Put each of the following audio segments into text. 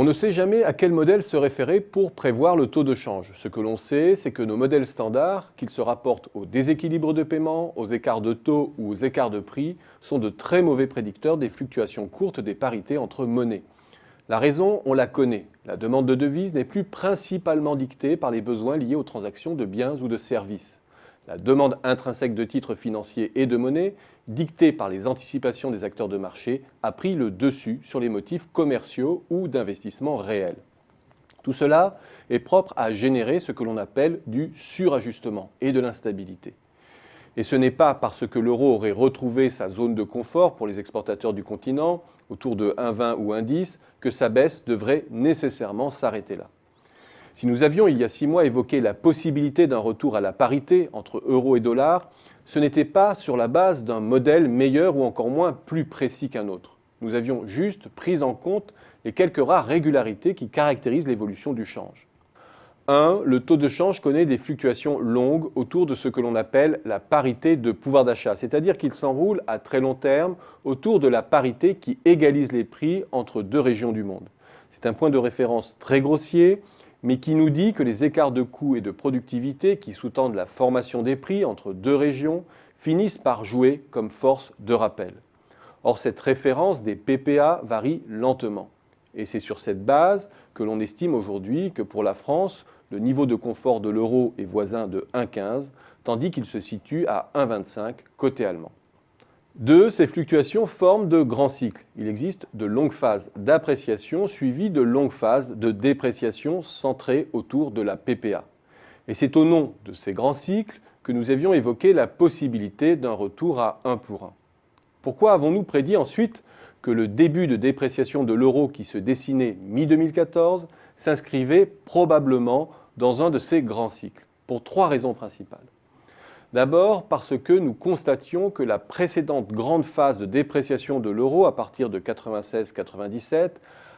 On ne sait jamais à quel modèle se référer pour prévoir le taux de change. Ce que l'on sait, c'est que nos modèles standards, qu'ils se rapportent au déséquilibre de paiement, aux écarts de taux ou aux écarts de prix, sont de très mauvais prédicteurs des fluctuations courtes des parités entre monnaies. La raison, on la connaît. La demande de devises n'est plus principalement dictée par les besoins liés aux transactions de biens ou de services. La demande intrinsèque de titres financiers et de monnaie, dictée par les anticipations des acteurs de marché, a pris le dessus sur les motifs commerciaux ou d'investissement réel. Tout cela est propre à générer ce que l'on appelle du surajustement et de l'instabilité. Et ce n'est pas parce que l'euro aurait retrouvé sa zone de confort pour les exportateurs du continent, autour de 1,20 ou 1,10, que sa baisse devrait nécessairement s'arrêter là. Si nous avions il y a 6 mois évoqué la possibilité d'un retour à la parité entre euro et dollar, ce n'était pas sur la base d'un modèle meilleur ou encore moins plus précis qu'un autre. Nous avions juste pris en compte les quelques rares régularités qui caractérisent l'évolution du change. 1. Le taux de change connaît des fluctuations longues autour de ce que l'on appelle la parité de pouvoir d'achat, c'est-à-dire qu'il s'enroule à très long terme autour de la parité qui égalise les prix entre deux régions du monde. C'est un point de référence très grossier, mais qui nous dit que les écarts de coûts et de productivité qui sous-tendent la formation des prix entre deux régions finissent par jouer comme force de rappel. Or, cette référence des PPA varie lentement. Et c'est sur cette base que l'on estime aujourd'hui que pour la France, le niveau de confort de l'euro est voisin de 1,15, tandis qu'il se situe à 1,25 côté allemand. 2. Ces fluctuations forment de grands cycles. Il existe de longues phases d'appréciation suivies de longues phases de dépréciation centrées autour de la PPA. Et c'est au nom de ces grands cycles que nous avions évoqué la possibilité d'un retour à 1 pour 1. Pourquoi avons-nous prédit ensuite que le début de dépréciation de l'euro qui se dessinait mi-2014 s'inscrivait probablement dans un de ces grands cycles, pour 3 raisons principales. D'abord parce que nous constations que la précédente grande phase de dépréciation de l'euro à partir de 96-97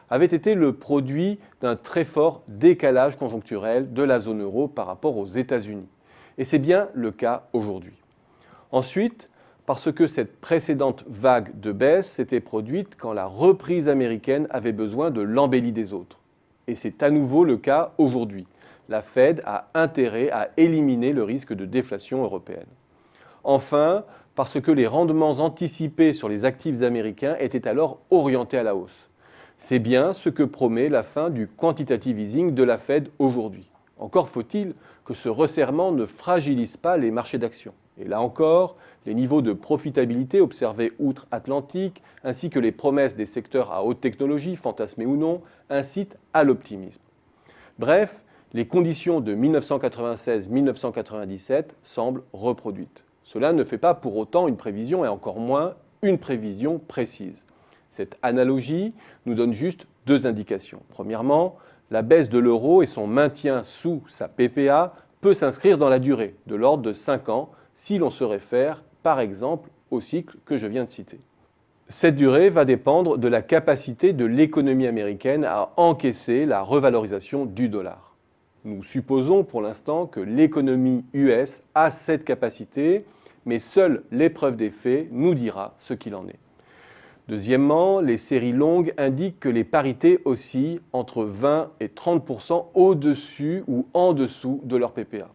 avait été le produit d'un très fort décalage conjoncturel de la zone euro par rapport aux États-Unis. Et c'est bien le cas aujourd'hui. Ensuite, parce que cette précédente vague de baisse s'était produite quand la reprise américaine avait besoin de l'embellie des autres. Et c'est à nouveau le cas aujourd'hui. La Fed a intérêt à éliminer le risque de déflation européenne. Enfin, parce que les rendements anticipés sur les actifs américains étaient alors orientés à la hausse. C'est bien ce que promet la fin du quantitative easing de la Fed aujourd'hui. Encore faut-il que ce resserrement ne fragilise pas les marchés d'actions. Et là encore, les niveaux de profitabilité observés outre-Atlantique, ainsi que les promesses des secteurs à haute technologie, fantasmés ou non, incitent à l'optimisme. Bref, les conditions de 1996-1997 semblent reproduites. Cela ne fait pas pour autant une prévision et encore moins une prévision précise. Cette analogie nous donne juste 2 indications. Premièrement, la baisse de l'euro et son maintien sous sa PPA peut s'inscrire dans la durée, de l'ordre de 5 ans, si l'on se réfère par exemple au cycle que je viens de citer. Cette durée va dépendre de la capacité de l'économie américaine à encaisser la revalorisation du dollar. Nous supposons pour l'instant que l'économie US a cette capacité, mais seule l'épreuve des faits nous dira ce qu'il en est. Deuxièmement, les séries longues indiquent que les parités oscillent entre 20 et 30% au-dessus ou en dessous de leur PPA.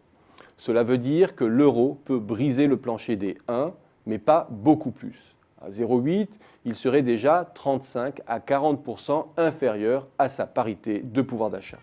Cela veut dire que l'euro peut briser le plancher des 1, mais pas beaucoup plus. À 0,8, il serait déjà 35 à 40% inférieur à sa parité de pouvoir d'achat.